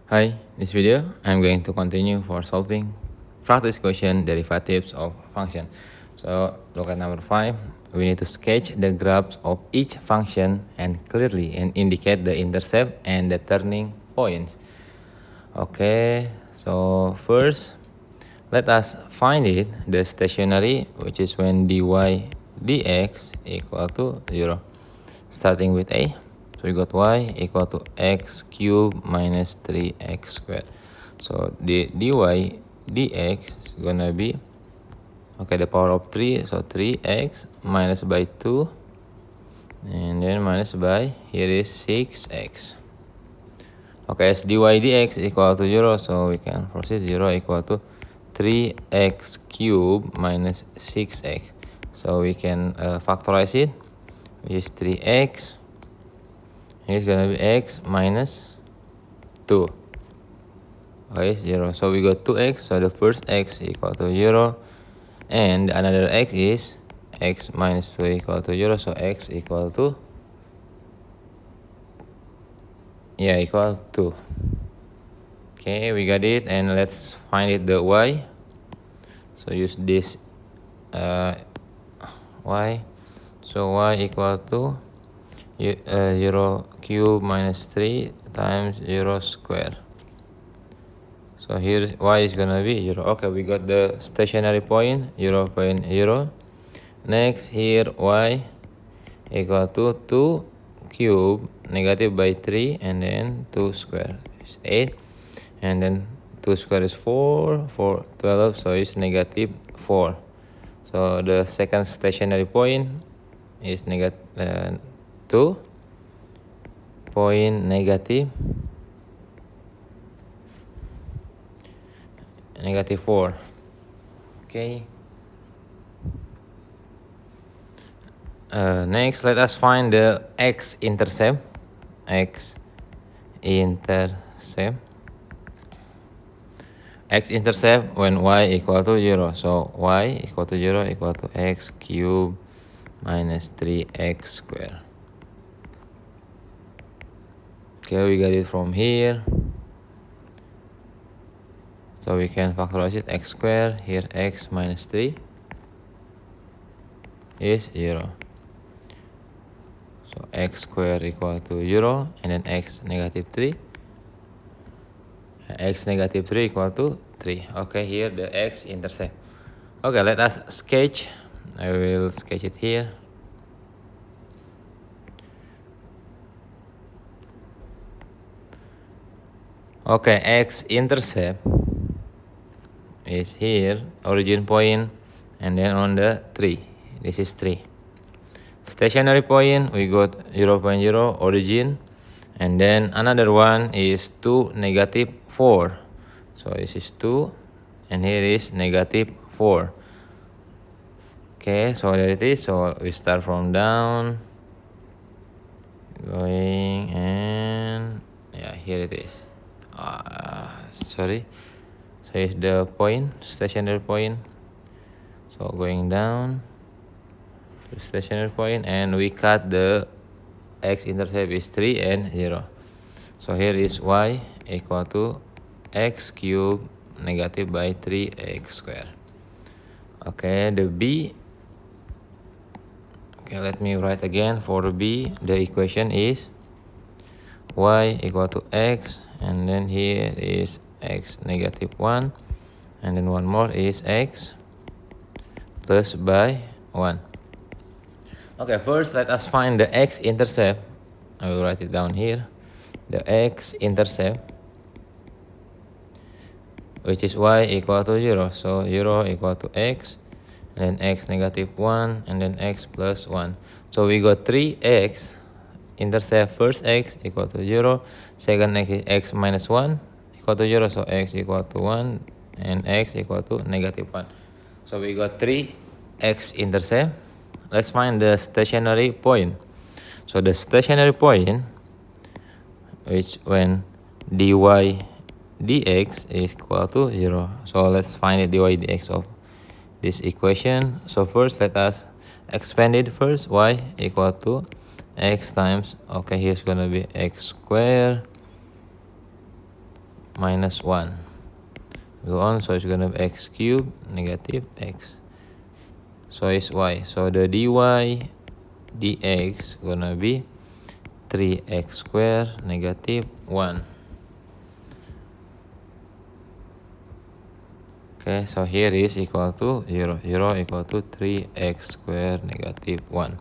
Hi, this video I'm going to continue for solving practice question derivatives of function. So look at number 5. We need to sketch the graphs of each function and clearly and indicate the intercept and the turning points. Okay, so first let us find it the stationary, which is when dy dx equal to 0. Starting with A, so we got y equal to x cubed minus 3x squared. So the dy dx is gonna be, okay, the power of 3, so 3x minus by 2, and then minus by, here is 6x. Okay, as dy dx equal to 0, so we can proceed 0 equal to 3x cubed minus 6x. So we can factorize it, which is 3x. It's gonna be x minus 2. Okay, 0. So we got 2x, so the first x equal to 0. And another x is x minus 2 equal to 0. So x equal to, yeah, equal to. Okay, we got it. And let's find it the y. So use this y. So y equal to 0 cube minus 3 times 0 square. So here y is gonna be 0. Okay, we got the stationary point 0, 0. Next here y equal to 2 cube negative by 3 and then 2 square is 8, and then 2 square is 4, 4 12, so it's negative 4. So the second stationary point is negative 2 point negative 4. Okay. Next, let us find the x-intercept. X-intercept when y equal to 0. So y equal to 0 equal to x cubed minus 3x squared. Okay, we got it from here. So we can factorize it, x squared, here x minus 3 is 0. So x squared equal to 0, and then x negative 3. X negative 3 equal to 3. Okay, here the x-intercept. Okay, let us sketch. I will sketch it here. Okay, x-intercept is here, origin point, and then on the 3. This is 3. Stationary point, we got 0, 0, origin, and then another one is 2, negative 4. So this is 2, and here is negative 4. Okay, so there it is. So we start from down, going, and yeah, here it is. Sorry. So it's the point, stationary point. So going down to stationary point, and we cut the x-intercept is 3 and 0. So here is y equal to x cubed negative by 3x squared. Okay, the b. Okay, let me write again. For b, the equation is y equal to x, and then here is x negative 1, and then one more is x plus by 1. Okay, first let us find the x-intercept. I will write it down here. The x-intercept, which is y equal to 0. So 0 equal to x, and then x negative 1, and then x plus 1. So we got 3x, intercept first x equal to 0, second x is x minus 1 equal to 0, so x equal to 1, and x equal to negative 1. So we got 3x intercept. Let's find the stationary point. So the stationary point, which when dy dx is equal to 0. So let's find the dy dx of this equation. So first let us expand it first. Y equal to x times, okay, here's gonna be x squared minus 1. Go on, so it's gonna be x cubed negative x. So it's y. So the dy dx gonna be 3x squared negative 1. Okay, so here is equal to 0. 0 equal to 3x squared negative 1.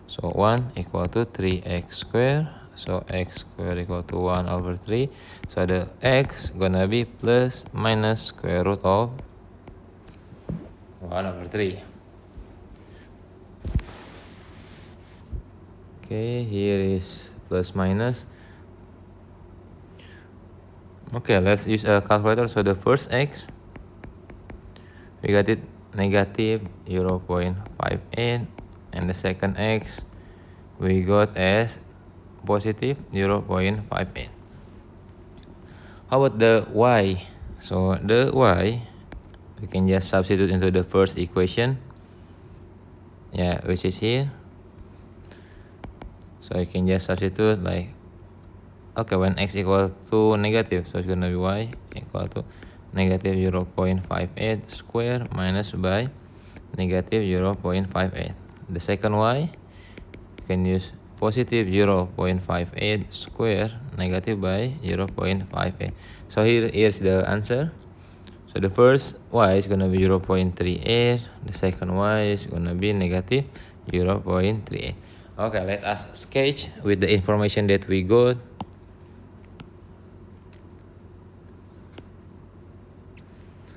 So 1 equal to 3x squared. So x squared equal to 1 over 3. So the x gonna be plus minus square root of 1 over 3. Okay, here is plus minus. Okay, let's use a calculator. So the first x, we got it negative 0.58, and the second x we got as positive 0.58. How about the y? So the y, we can just substitute into the first equation, yeah, which is here. So you can just substitute like, okay, when x equal to negative, so it's gonna be y equal to negative 0.58 square minus by negative 0.58. The second y, you can use positive 0.58 square negative by 0.58. So here's the answer. So the first y is gonna be 0.38. The second y is gonna be negative 0.38. Okay, let us sketch with the information that we got.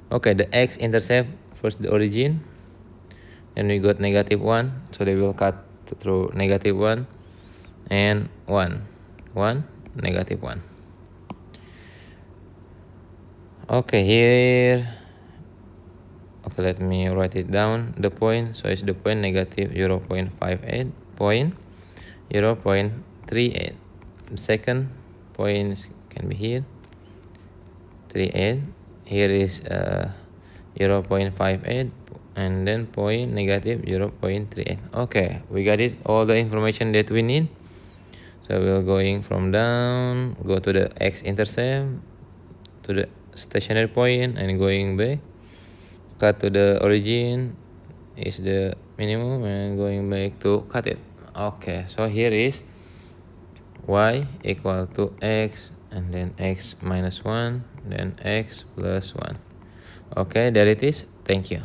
Okay, the x-intercept, first the origin, and we got negative 1, so they will cut through negative 1 and 1, negative 1. Okay, here, okay, let me write it down, the point, so it's the point negative 0.58, point 0.38. The second point can be here, 38. Here is 0.58, and then point negative 0.38. Okay, we got it, all the information that we need. So we're going from down, go to the x-intercept, to the stationary point, and going back, cut to the origin is the minimum, and going back to cut it. Okay, so here is y equal to x, and then x minus 1, then x plus 1. Okay, there it is. Thank you.